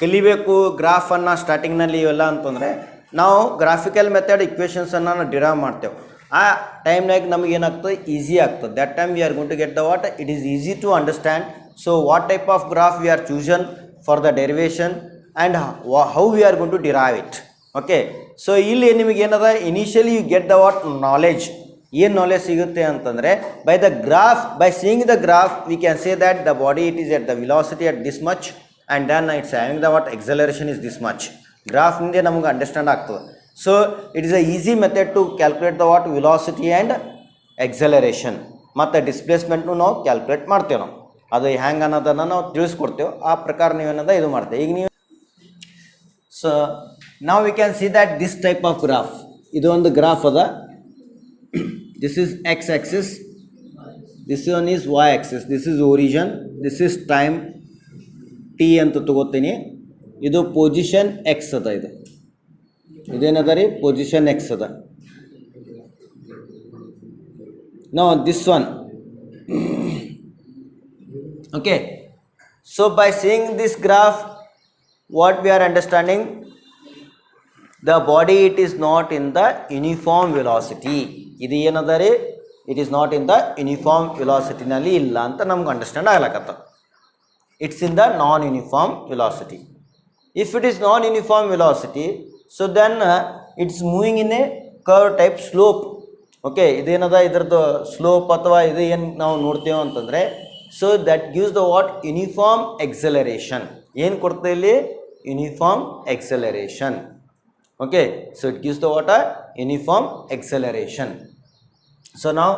ಕಲಿಬೇಕು ಗ್ರಾಫನ್ನು ಸ್ಟಾರ್ಟಿಂಗ್ನಲ್ಲಿ ಇವೆಲ್ಲ ಅಂತಂದರೆ ನಾವು ಗ್ರಾಫಿಕಲ್ ಮೆಥಡ್ ಇಕ್ವೇಷನ್ಸನ್ನು ಡಿರೈವ್ ಮಾಡ್ತೇವೆ. ಆ ಟೈಮ್ನಾಗ ನಮಗೆ ಏನಾಗ್ತದೆ, ಈಸಿ ಆಗ್ತದೆ. That time we are going to get the what it is easy to understand. So what type of graph we are chosen for the derivation and how we are going to derive it. Okay, so ಇಲ್ಲಿ ನಿಮಗೆ ಏನದ, initially you get the what knowledge. ಏನು knowledge ಸಿಗುತ್ತೆ ಅಂತಂದರೆ, by the graph, by seeing the graph we can say that the body it is at the velocity at this much and then it's having the what acceleration is this much. Graph ninde naಮಗೆ understand ಆಗ್ತದೆ. So it is a easy method to calculate the what velocity and acceleration. ಮತ್ತು ಡಿಸ್ಪ್ಲೇಸ್ಮೆಂಟ್ನು ನಾವು calculate ಮಾಡ್ತೇವೆ. ನಾವು ಅದು ಹ್ಯಾಂಗೆ ಅನ್ನೋದನ್ನು ನಾವು ತಿಳಿಸ್ಕೊಡ್ತೇವೆ. ಆ ಪ್ರಕಾರ ನೀವೇನದ ಇದು ಮಾಡ್ತೇವೆ. ಈಗ ನೀವು ಸೊ ನಾವು we can see that this type of graph, ಇದು ಒಂದು ಗ್ರಾಫ್ ಅದ. This is x axis, this one is y axis, this is origin, this is time t ಅಂತ ತಗೋತೀನಿ. ಇದು ಪೊಸಿಷನ್ ಎಕ್ಸ್ ಅದ. ಇದೇನದ ರೀ, ಪೊಸಿಷನ್ ಎಕ್ಸ್ ಅದ. No this one. Okay, so by seeing this graph what we are understanding, the body it is not in the uniform velocity. ಇದು ಏನದ ರೀ, it is not in the uniform ವೆಲಾಸಿಟಿನಲ್ಲಿ ಇಲ್ಲ ಅಂತ ನಮ್ಗೆ understand ಆಗ್ಲಕತ್ತ. It's in the non-uniform velocity. If it is non-uniform velocity, so then it's moving in a curve type slope. Okay, idenada idradu slope athwa idu ಏನು ನಾವು ನೋಡ್ತೇವೆ ಅಂತಂದರೆ, so that gives the what uniform acceleration. ಏನು ಕೊಡ್ತಾ ಇಲ್ಲಿ, uniform acceleration. Okay, so it gives the what uniform acceleration. So now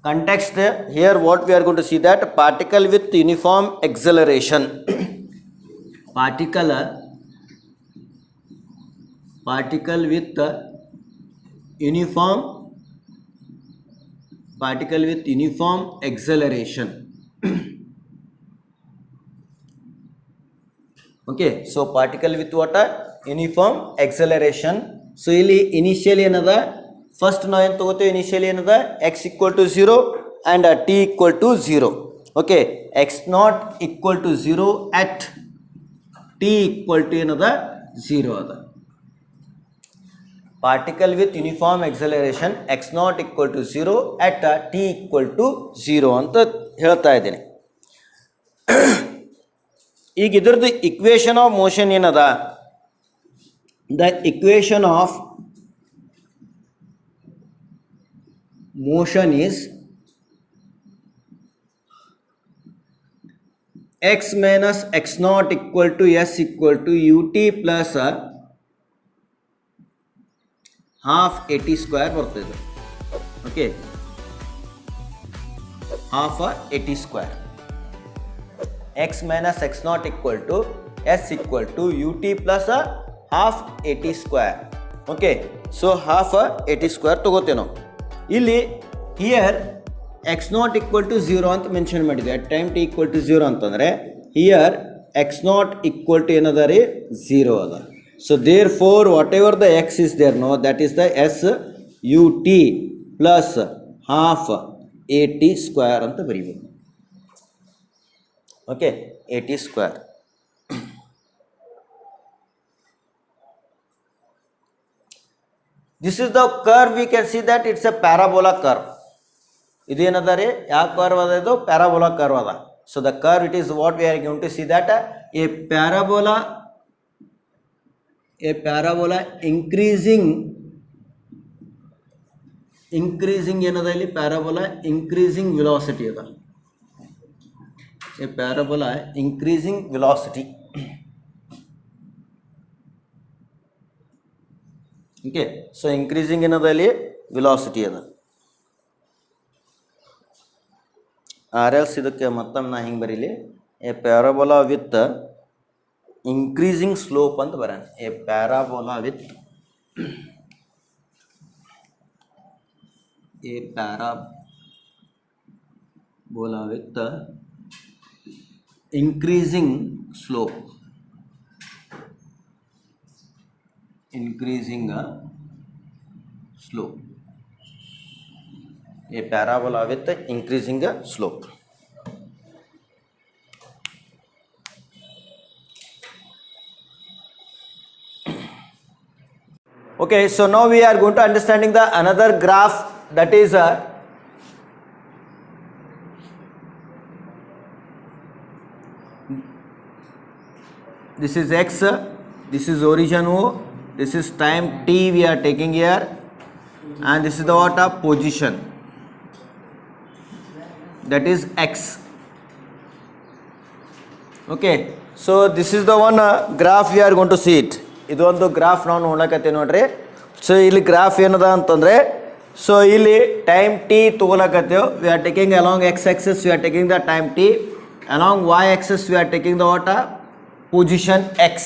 context here, what we are going to see that particle with uniform acceleration, particle with uniform acceleration. Okay, so particle with what uniform acceleration. So ಇಲ್ಲಿ initially ಏನದ, first ನಾವು ಏನು ತೊಗೋತೀವಿ, initially ಏನದ x equal to 0 and t equal to 0. Okay, x not equal to 0 at t equal to ಏನದ 0 ಅದ. Particle with uniform acceleration x not equal to 0 at t equal to 0 ಅಂತ ಹೇಳ್ತಾ ಇದ್ದೀನಿ. ಈಗ ಇದ್ರದ್ದು ಇಕ್ವೇಷನ್ ಆಫ್ ಮೋಷನ್ ಏನದ, the equation of motion is x minus x naught equal to s equal to ut plus half at square ಬರ್ತದೆ. Okay, half at square. x minus x naught equal to s equal to ut plus half at square. Okay, so half at square ತಗೋತೇವೆ ನಾವು. ಇಲ್ಲಿ here x not equal to 0 ಅಂತ mention ಮಾಡಿದೆ. At time t equal to 0 ಅಂತಂದರೆ here x not equal to ಏನದ ರೀ, 0 ಅದ. So therefore whatever the x is there no, that is the s u t plus half a t square ಅಂತ ಬರೀಬೇಕು. Okay, a t square. This is the curve. We can see that it's a parabola curve. ಇದೇನದ ರೀ, ಯಾವ curve ಅದ, ಇದು parabola curve ಅದ. So the curve it is what we are going to see that a parabola increasing ಏನದ ಇಲ್ಲಿ, parabola increasing velocity ಅದ. A parabola increasing velocity. Okay, so increasing ಏನದಲ್ಲಿ ವೆಲಾಸಿಟಿ ಅದ. ಆರ್ ಎಲ್ಸ್ ಇದಕ್ಕೆ ಮತ್ತೊಮ್ಮೆ ನಾ ಹಿಂಗೆ ಬರೀಲಿ, a parabola with increasing slope ಅಂತ ಬರೋಣ. A parabola with increasing slope. A parabola with increasing slope. Okay, so now we are going to understanding the another graph, that is this is x, this is origin O, this is time t we are taking here, and this is the what of position, that is x. Okay, so this is the one graph we are going to see it. ಇದು ಒಂದು graph ನಾವು ನೋಡಕತ್ತೀವಿ ನೋಡ್ರಿ. So ಇಲ್ಲಿ graph ಏನದ ಅಂತಂದರೆ, ಸೊ ಇಲ್ಲಿ time T ತೊಗೊಳಕತ್ತೇವೆ. We are taking along X axis we are taking the time T, along Y axis we are taking the what position x.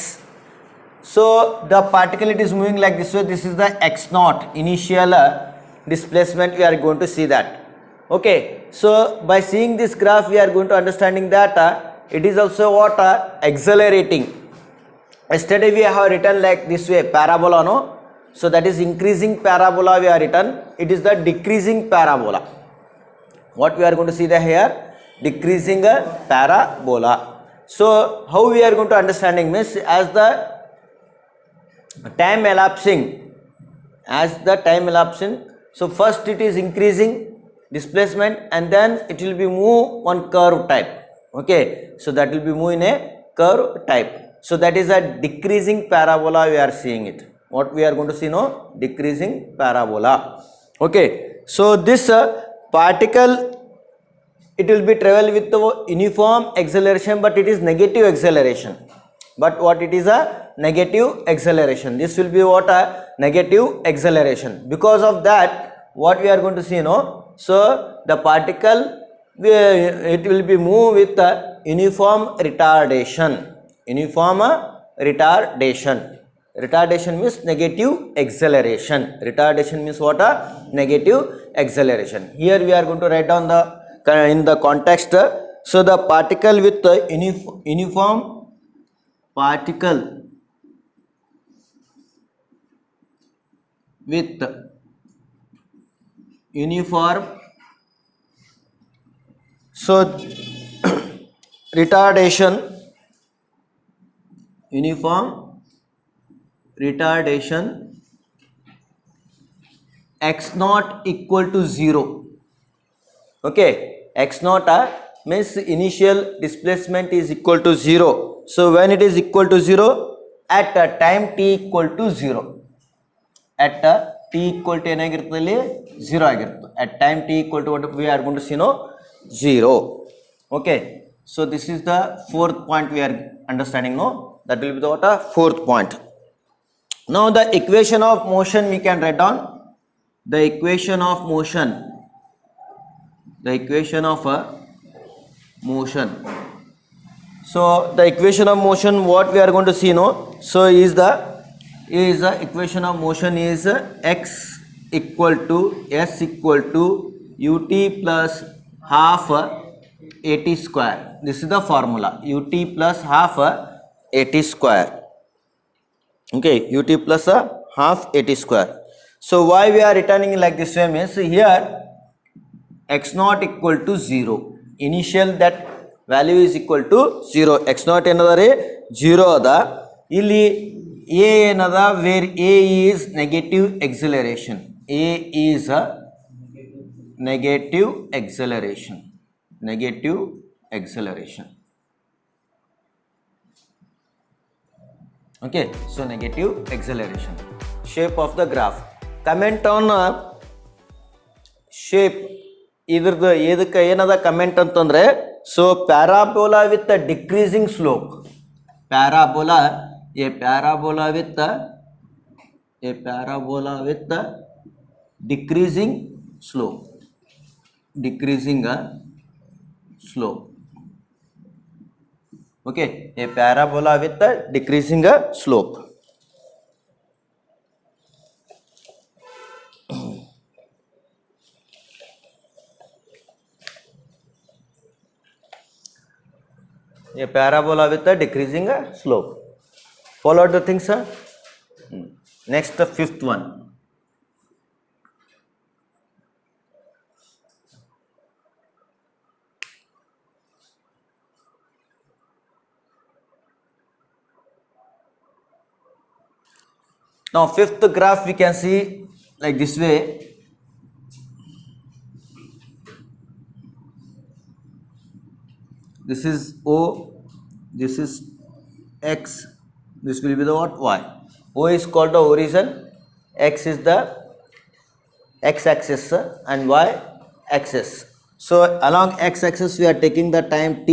So the particle it is moving like this way. This is the x naught initial displacement. We are going to see that. Okay, so by seeing this graph we are going to understanding that it is also what accelerating. Yesterday we have written like this way parabola, no? So that is increasing parabola we are written. It is the decreasing parabola. What we are going to see the here, decreasing parabola. So how we are going to understanding means, as the time elapsing, so first it is increasing displacement and then it will be move on curve type. Okay, so that will be move in a curve type. So that is a decreasing parabola we are seeing it. What we are going to see, no? Decreasing parabola. Okay, so this particle, it will be travel with the uniform acceleration, but it is negative acceleration. But what it is a negative acceleration. This will be what a negative acceleration. Because of that, what we are going to see, no? So the particle, it will be move with a uniform retardation. Uniform retardation. Retardation means negative acceleration. Retardation means what a negative acceleration. Here we are going to write down the in the context. So the particle with the uniform particle with uniform, so retardation, uniform retardation x naught equal to 0. Okay, x naught means initial displacement is equal to 0. So when it is equal to 0, at time t equal to 0, at t equal to ಏನಾಗಿರ್ತದೆ 0 ಆಗಿರುತ್ತೆ. At time t equal to what we are going to see, no? 0. Okay, so this is the fourth point we are understanding, no? That will be the what fourth point. Now the equation of motion we can write down. The equation of motion, the equation of motion. So the equation of motion, what we are going to see, no? So is the equation of motion is x equal to s equal to ut plus half at square. This is the formula, ut plus half at square. Okay, ut plus half at square. So why we are returning like this way means, here x naught equal to 0, initial that value is equal to 0. x naught ಏನದರಿ 0 ಅದ. ಇಲ್ಲಿ a ಏನದ, where a is negative acceleration. A is a negative acceleration. Negative acceleration. Okay, so negative acceleration. Shape of the graph. Comment on shape. ಇದ್ರದ್ದು ಇದಕ್ಕೆ ಏನದ comment ಅಂತಂದರೆ, so parabola with decreasing slope. Parabola with decreasing slope. Decreasing slope. Okay, A parabola with decreasing slope. A parabola with a decreasing slope. Follow the things, sir. Next, the fifth one. Now fifth graph we can see like this way. This is O, this is X, this will be the what? Y. O is called the origin, X is the X axis and Y axis. So along X axis we are taking the time T,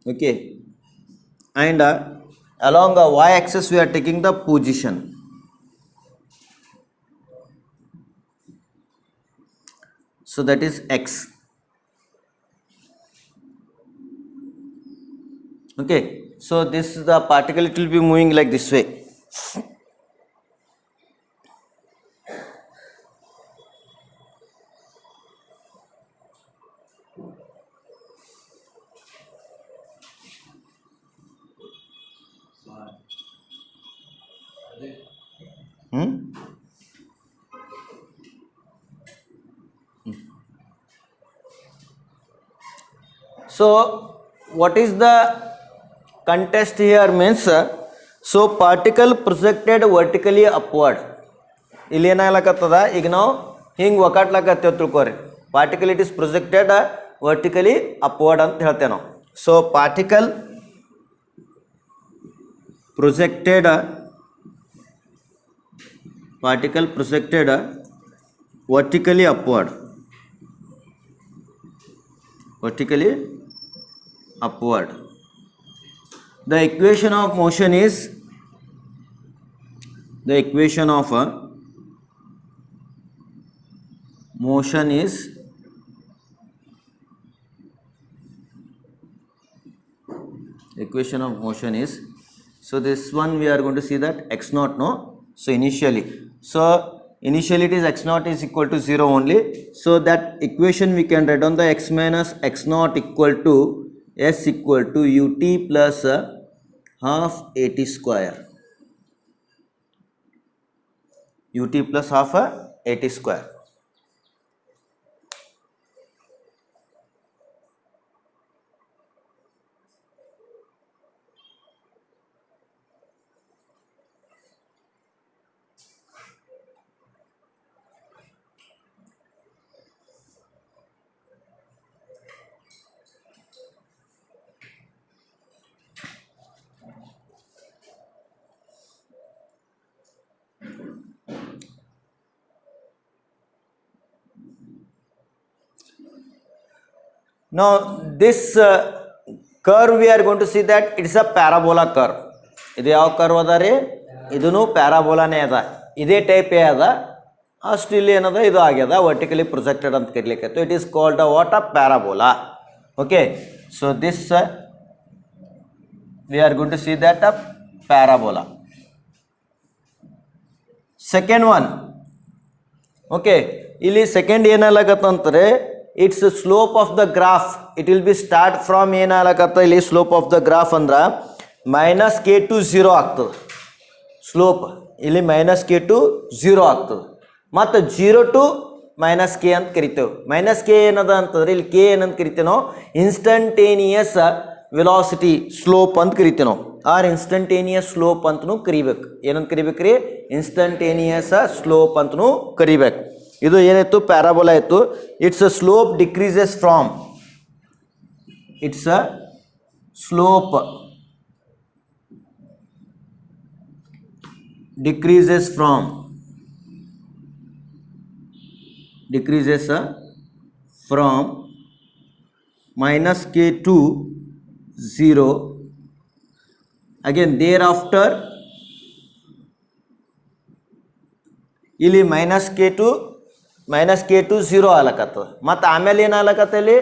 okay, and along the Y axis we are taking the position. So that is X. Okay, so this is the particle, it will be moving like this way. So what is the contest here means, so particle projected vertically upward. ಇಲ್ಲಿ ಏನಾಗ್ಲಕತ್ತದ, ಈಗ ನಾವು ಹಿಂಗೆ ಒಕಾಟ್ಲಕತ್ತೇವೆ ತಿಳ್ಕೊರಿ, particle it is projected vertically upward ಅಂತ ಹೇಳ್ತೇವೆ ನಾವು. So particle projected vertically upward. The equation of motion is equation of motion is, so this one we are going to see that x naught, no, so initially it is x naught is equal to 0 only, so that equation we can write on the x minus x naught equal to s equal to ut plus half at square, ut plus half at square. Now this curve we are going to see that it is a parabola curve. ಇದು ಯಾವ curve ಅದ ರೀ, ಇದೂ ಪ್ಯಾರಾಬೋಲಾನೇ ಅದ, ಇದೇ ಟೈಪೇ ಅದ, ಅಷ್ಟು ಇಲ್ಲಿ ಏನದ ಇದು ಆಗ್ಯದ ವರ್ಟಿಕಲಿ ಪ್ರೊಜೆಕ್ಟೆಡ್ ಅಂತ ಕರಿಲಿಕ್ಕೆ. It is called a what a parabola. Okay, so this we are going to see that a parabola. Second one, okay, ಇಲ್ಲಿ ಸೆಕೆಂಡ್ ಏನಾಗತ್ತಂತಾರೆ, it's slope of the graph, it will be start from ಏನಾಗತ್ತ, ಇಲ್ಲಿ slope of the graph ಅಂದ್ರೆ minus K to 0 ಆಗ್ತದೆ. Slope ಇಲ್ಲಿ minus K to 0 ಆಗ್ತದೆ, ಮತ್ತು 0 to minus K ಅಂತ ಕರಿತೇವೆ. ಮೈನಸ್ ಕೆ ಏನದ ಅಂತಂದ್ರೆ ಇಲ್ಲಿ ಕೆ ಏನಂತ ಕರಿತೇವೆ ನಾವು, ಇನ್ಸ್ಟಂಟೇನಿಯಸ್ ವೆಲಾಸಿಟಿ ಸ್ಲೋಪ್ ಅಂತ ಕರಿತೇವೆ ನಾವು, ಆರ್ ಇನ್ಸ್ಟಂಟೇನಿಯಸ್ ಸ್ಲೋಪ್ ಅಂತನೂ ಕರಿಬೇಕು. ಏನಂತ ಕರಿಬೇಕ್ರಿ, ಇನ್ಸ್ಟಂಟೇನಿಯಸ್ ಸ್ಲೋಪ್ ಅಂತನೂ ಕರಿಬೇಕು. ಇದು ಏನಾಯ್ತು, ಪ್ಯಾರಾಬೋಲಾ ಆಯಿತು. It's a slope decreases from, it's a slope decreases from minus k to 0. Again thereafter ಇಲ್ಲಿ ಮೈನಸ್ ಕೆ ಟು 0 ಆಗ್ಲಕತ್ತದ, ಮತ್ತು ಆಮೇಲೆ ಏನಾಗ್ಲಕತ್ತ ಇಲ್ಲಿ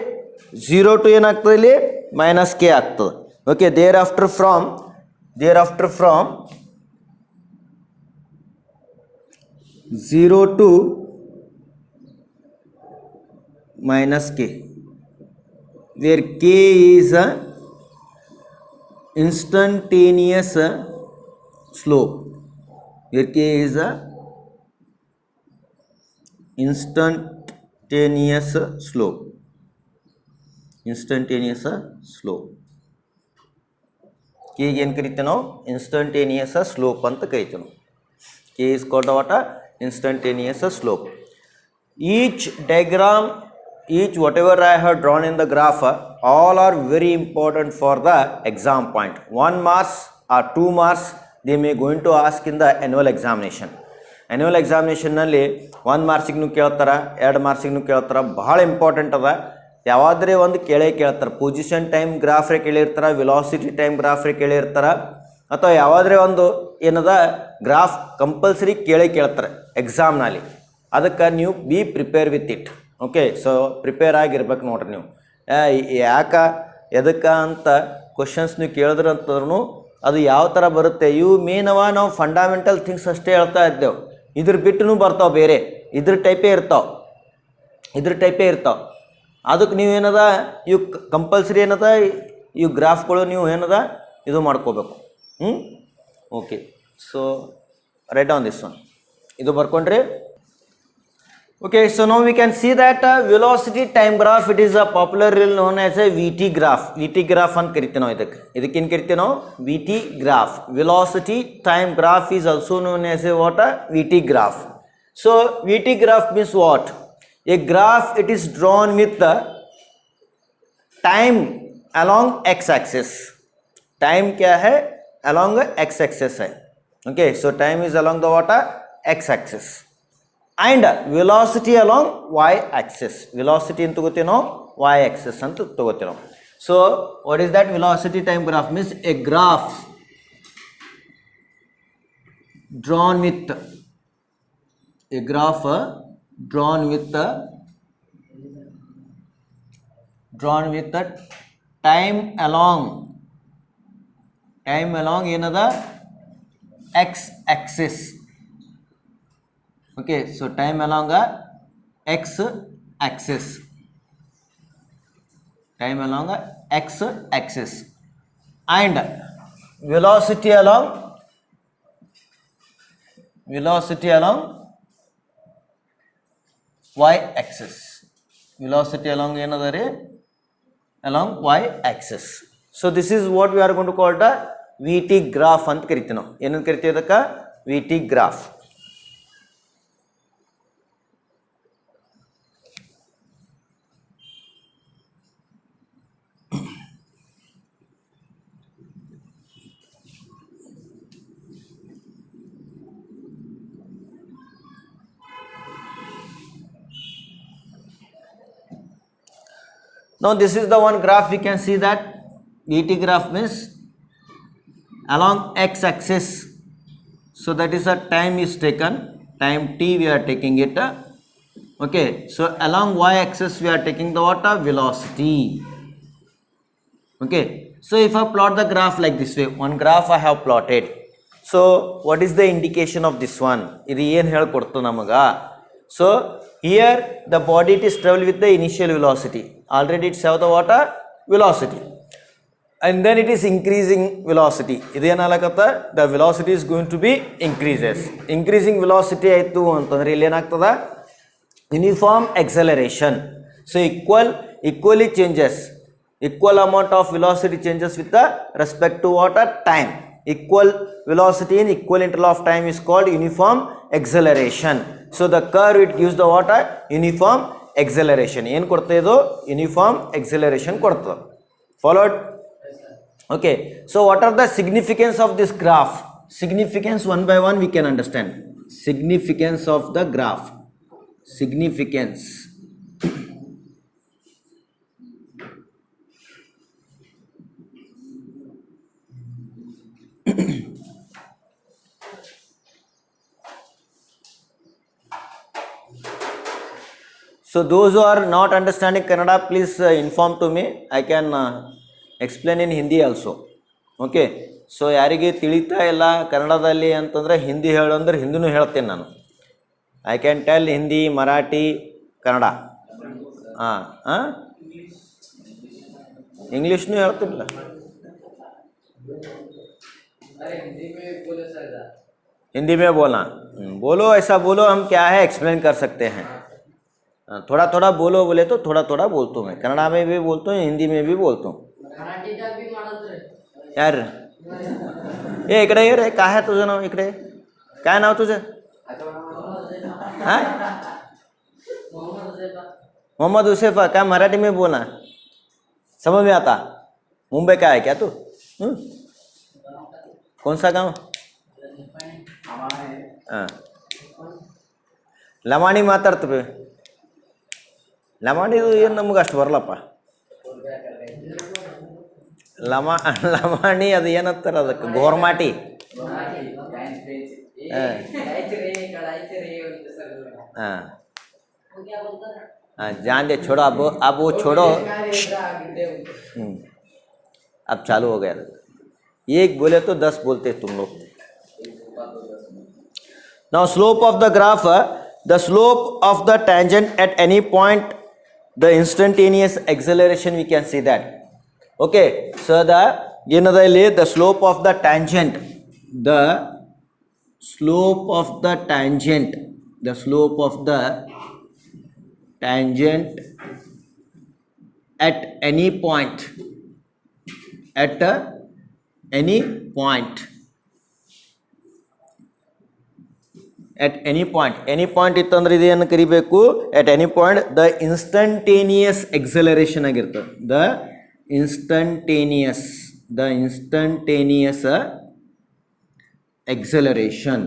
0 ಟು ಏನಾಗ್ತದೆ, ಇಲ್ಲಿ ಮೈನಸ್ ಕೆ ಆಗ್ತದೆ. Okay, thereafter from 0 to minus k, where k is a instantaneous slope, where k is a instantaneous slope. K ಏನು ಕರಿತೀವಿ ನಾವು ಇನ್ಸ್ಟಂಟೇನಿಯಸ್ ಸ್ಲೋಪ್ ಅಂತ ಕರಿತೀವಿ ನಾವು. K is called what instantaneous slope. Each diagram, each whatever I have drawn in the graph, all are very important for the exam point. 1 marks or 2 marks they may going to ask in the annual examination. Annual examination ನಲ್ಲಿ 1 ಮಾರ್ಕ್ಸಿಗೂ ಕೇಳ್ತಾರೆ, 2 ಮಾರ್ಕ್ಸಿಗೂ ಕೇಳ್ತಾರೆ, ಬಹಳ important ಅದ. ಯಾವಾದ್ರೆ ಒಂದು ಕೇಳ್ತಾರೆ. Position time graph ರೇ ಕೇಳಿರ್ತಾರೆ, velocity time graph ರೇ ಕೇಳಿರ್ತಾರೆ, ಅಥವಾ ಯಾವಾದ್ರೆ ಒಂದು ಏನದ ಗ್ರಾಫ್ ಕಂಪಲ್ಸರಿ ಕೇಳ್ತಾರೆ ಎಕ್ಸಾಮ್ನಲ್ಲಿ. ಅದಕ್ಕೆ ನೀವು B prepare with it. Okay, so prepare ಆಗಿರ್ಬೇಕು ನೋಡ್ರಿ ನೀವು. ಯಾಕೆ ಎದಕ್ಕೆ ಅಂತ ಕ್ವಶನ್ಸ್ ನೀವು ಕೇಳಿದ್ರಂತೂ ಅದು ಯಾವ ಥರ ಬರುತ್ತೆ, ಇವು ಮೇನವ ನಾವು ಫಂಡಮೆಂಟಲ್ ಥಿಂಗ್ಸ್ ಅಷ್ಟೇ ಹೇಳ್ತಾ ಇದ್ದೇವೆ. ಇದ್ರ ಬಿಟ್ಟು ಬರ್ತಾವೆ, ಬೇರೆ ಇದ್ರ ಟೈಪೇ ಇರ್ತಾವೆ. ಅದಕ್ಕೆ ನೀವು ಏನದ ಇವು ಕಂಪಲ್ಸರಿ ಏನದ ಇವು ಗ್ರಾಫ್ಗಳು ನೀವು ಏನದ ಇದು ಮಾಡ್ಕೋಬೇಕು. Okay, so right on this one, ಇದು ಬರ್ಕೊಂಡ್ರಿ. Okay, so now we can see that velocity time graph, it is a popularly known as a VT graph. VT graph ಅಂತ ಕರಿತೀವಿ ನಾವು. ಇದಕ್ಕೇನು ಕರಿತೀವಿ ನಾವು? VT graph. Velocity time graph is also known as a what? VT graph. So VT graph means what? A graph, it is drawn with the time along x-axis. Time क्या है? Along x-axis है. Okay, so time is along the what? X-axis. And velocity along y-axis. Velocity ಅಂತ ತಗೋತೀವಿ ನಾವು, y-axis ಅಂತ ತಗೋತೀವಿ ನಾವು. So what is that velocity time graph? Means a graph drawn with the time along ಏನದ x-axis. Okay, so time along x-axis. Time along x-axis. And velocity along y-axis. Velocity along ಏನದರಿ? Along y-axis. So this is what we are going to call the VT graph ಅಂತ ಕರಿತೀವಿ ನಾವು. ಏನಂತ ಕರಿತೀವಿ ಅದಕ್ಕೆ? VT graph. Now this is the one graph. We can see that VT graph means along x-axis. So that is a time is taken, time t we are taking it. Okay, so along y-axis we are taking the what? Velocity. Okay, so if I plot the graph like this way, one graph I have plotted. So what is the indication of this one? Idu ಏನು ಹೇಳಿಕೊಡ್ತು ನಮಗೆ? So here the body it is travel with the initial velocity. Already it's have the what? Velocity. And then it is increasing velocity. Idu ಏನಲಾಗತ್ತೆ? The velocity is going to be increases. Increasing velocity ಆಯಿತು ಅಂತಂದ್ರೆ ಇಲ್ಲಿ ಏನಾಗ್ತದ? Uniform acceleration. So equally changes. Equal amount of velocity changes with the respect to what? Time. Equal velocity in equal interval of time is called uniform acceleration. So the curve it gives the what? Uniform acceleration. ಏನು ಕೊಡ್ತಾ ಇದು? Uniform acceleration ಕೊಡ್ತದೆ. Followed? Okay. So what are the significance of this graph? Significance one by one we can understand. Significance of the graph. Significance. So those who are not understanding Kannada, please inform to me. I can explain in Hindi also. Okay. So ಯಾರಿಗೆ ತಿಳಿತಾ ಇಲ್ಲ ಕನ್ನಡದಲ್ಲಿ ಅಂತಂದರೆ ಹಿಂದಿ ಹೇಳು ಅಂದ್ರೆ ಹಿಂದಿನೂ ಹೇಳ್ತೇನೆ ನಾನು. I can tell Hindi, Marathi, Kannada. ಇಂಗ್ಲೀಷ್ನೂ ಹೇಳ್ತಿರಲಿಲ್ಲ. Hindi में बोलना. बोलो, ऐसा बोलो, हम क्या है एक्सप्लेन कर सकते हैं. थोड़ा थोड़ा बोलो बोले तो थोड़ा थोड़ा बोलता हूँ मैं. कन्नड़ा में भी बोलता हूँ, हिंदी में भी बोलता हूँ. यार ए इकडे ये रे, काय आहे तुझं नाव? इकडे काय नाव तुझं? हाँ मोहम्मद हुसैफा. क्या मराठी में बोलना समझ में आता? मुंबई का है क्या तू? कौन सा गांव? हाँ ಲಮಾಣಿ ಮಾತಾಡ್ತೀವಿ. ಲಮಾಣಿದು ಏನು ನಮ್ಗೆ ಅಷ್ಟು ಬರಲ್ಲಪ್ಪ. ಲಮಾಣಿ ಅದು ಏನಂತಾರೆ ಅದಕ್ಕೆ? ಗೋರ್ಮಾಟಿ. हाँ हाँ जान दे, छोड़ो अब वो छोड़ो. अब चालू हो गया. एक बोले तो 10 बोलते तुम लोग. Now slope of the graph, the slope of the tangent at any point, the instantaneous acceleration, we can see that. Okay, so the slope of the tangent, the slope of the tangent, the slope of the tangent at any point, at any point, at any point ಇತ್ತಂದ್ರೆ ಇದೇನು ಕರಿಬೇಕು? at any point the instantaneous acceleration ಆಗಿರ್ತದೆ. the instantaneous acceleration.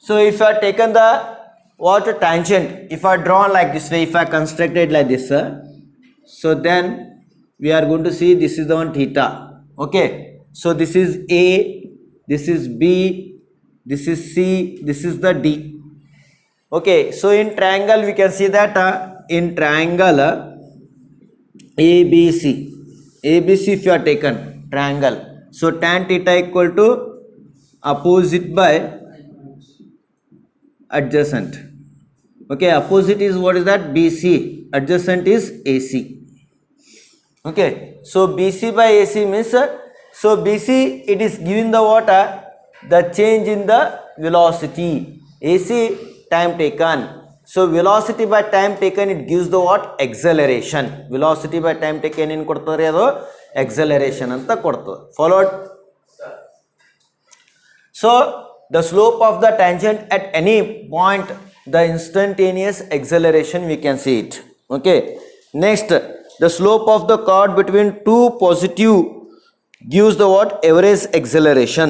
So if I taken the tangent, if I drawn like this way, if I constructed like this, so then we are going to see this is the one theta. Okay, so this is A, this is B, this is C, this is the D. Okay, so in triangle we can see that in triangle ABC if you are taken triangle, so tan theta equal to opposite by adjacent. Okay, opposite is what is that? BC, adjacent is AC. Okay, so BC by AC means so BC it is giving the what? The change in the velocity. AC time taken. So velocity by time taken, it gives the what? Acceleration. Velocity by time taken in ಕೊಡ್ತಾರೆ ಅದು acceleration ಅಂತ ಕೊಡ್ತದೆ. Followed? So the slope of the tangent at any point, the instantaneous acceleration, we can see it. Okay, next the slope of the chord between two positive gives the what? Average acceleration.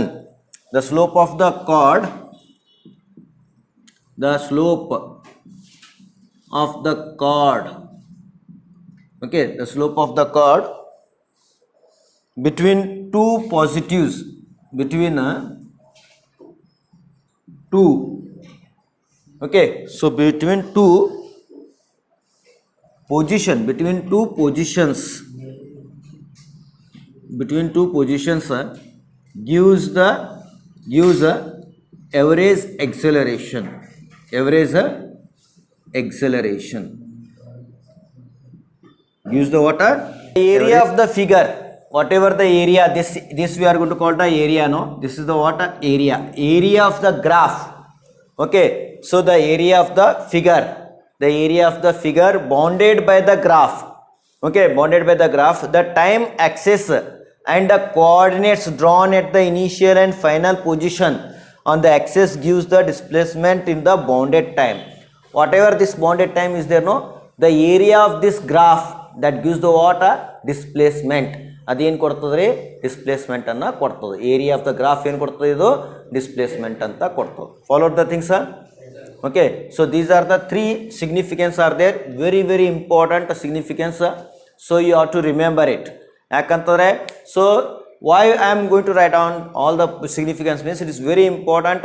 The slope of the chord, okay, the slope of the chord between two positives, between two, okay, so between two positions gives the average acceleration. Gives the what? Area of the figure, whatever the area, this we are going to call the area. No, this is the what? Area of the graph. Okay, so the area of the figure bounded by the graph. Okay, bounded by the graph, the time axis and the coordinates drawn at the initial and final position on the axis gives the displacement in the bounded time. Whatever this bounded time is there, no, the area of this graph, that gives the what? Displacement. ಅದೇನು ಕೊಡ್ತದ್ರಿ? Displacement ಅನ್ನ ಕೊಡ್ತದೆ. Area of the graph ಏನು ಕೊಡ್ತದೆ? ಇದು displacement ಅಂತ ಕೊಡ್ತದೆ. Followed the things. Okay, so these are the three significance are there, very important significance, so you have to remember it. Yakantare, so why I am going to write down all the significance means it is very important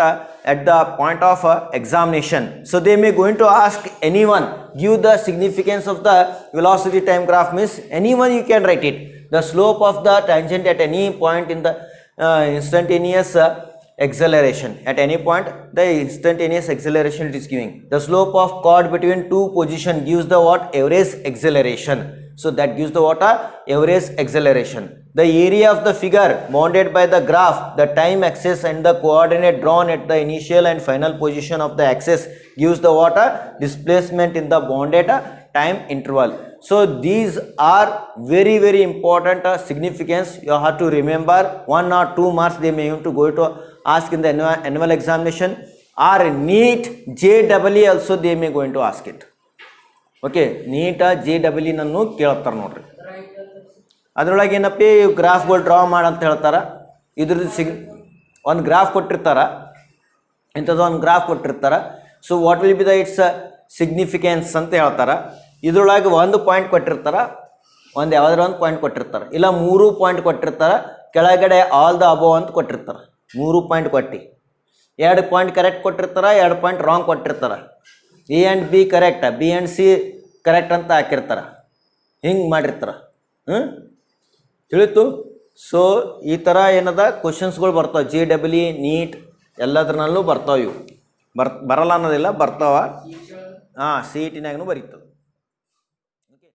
at the point of examination. So they may going to ask anyone, give the significance of the velocity time graph means anyone you can write it. The slope of the tangent at any point in the instantaneous acceleration, at any point the instantaneous acceleration it is giving. The slope of chord between two position gives the what? Average acceleration. So that gives the what? Average acceleration. The area of the figure bounded by the graph, the time axis and the coordinate drawn at the initial and final position of the axis gives the what? Displacement in the bounded time interval. So these are very important significance you have to remember 1 or 2 marks they may have to go to ask in the annual examination or NEET JEE also they may going to ask it. Okay neat JEE ನನ್ನು ಕೇಳ್ತಾರೆ ನೋಡ್ರಿ. ಅದರೊಳಗೆ ಏನಪ್ಪ ಇವು ಗ್ರಾಫ್ಗಳು draw ಮಾಡಂತ ಹೇಳ್ತಾರೆ. ಇದ್ರದ್ದು ಒಂದು ಗ್ರಾಫ್ ಕೊಟ್ಟಿರ್ತಾರೆ, ಇಂಥದ್ದು ಒಂದು ಗ್ರಾಫ್ ಕೊಟ್ಟಿರ್ತಾರೆ. So what will be the it's significance ಅಂತ ಹೇಳ್ತಾರೆ. ಇದ್ರೊಳಗೆ 1 ಪಾಯಿಂಟ್ ಕೊಟ್ಟಿರ್ತಾರೆ, ಯಾವುದಾದ್ರು ಒಂದು ಪಾಯಿಂಟ್ ಕೊಟ್ಟಿರ್ತಾರೆ, ಇಲ್ಲ 3 ಪಾಯಿಂಟ್ ಕೊಟ್ಟಿರ್ತಾರೆ, ಕೆಳಗಡೆ ಆಲ್ ದ ಅಬೋವ್ ಅಂತ ಕೊಟ್ಟಿರ್ತಾರೆ. 3 ಪಾಯಿಂಟ್ ಕೊಟ್ಟು 2 ಪಾಯಿಂಟ್ ಕರೆಕ್ಟ್ ಕೊಟ್ಟಿರ್ತಾರೆ, 2 ಪಾಯಿಂಟ್ ರಾಂಗ್ ಕೊಟ್ಟಿರ್ತಾರೆ. A and B correct, B and C correct ಅಂತ ಹಾಕಿರ್ತಾರೆ. ಹಿಂಗೆ ಮಾಡಿರ್ತಾರೆ. ತಿಳಿತು? ಸೊ ಈ ಥರ ಏನದ ಕ್ವಶನ್ಸ್ಗಳು ಬರ್ತಾವೆ. JEE NEET ಎಲ್ಲದ್ರಲ್ಲೂ ಬರ್ತಾವೆ. ಇವು ಬರಲ್ಲ ಅನ್ನೋದಿಲ್ಲ, ಬರ್ತಾವ. CET ನಾಗೂ ಬರೀತವೆ.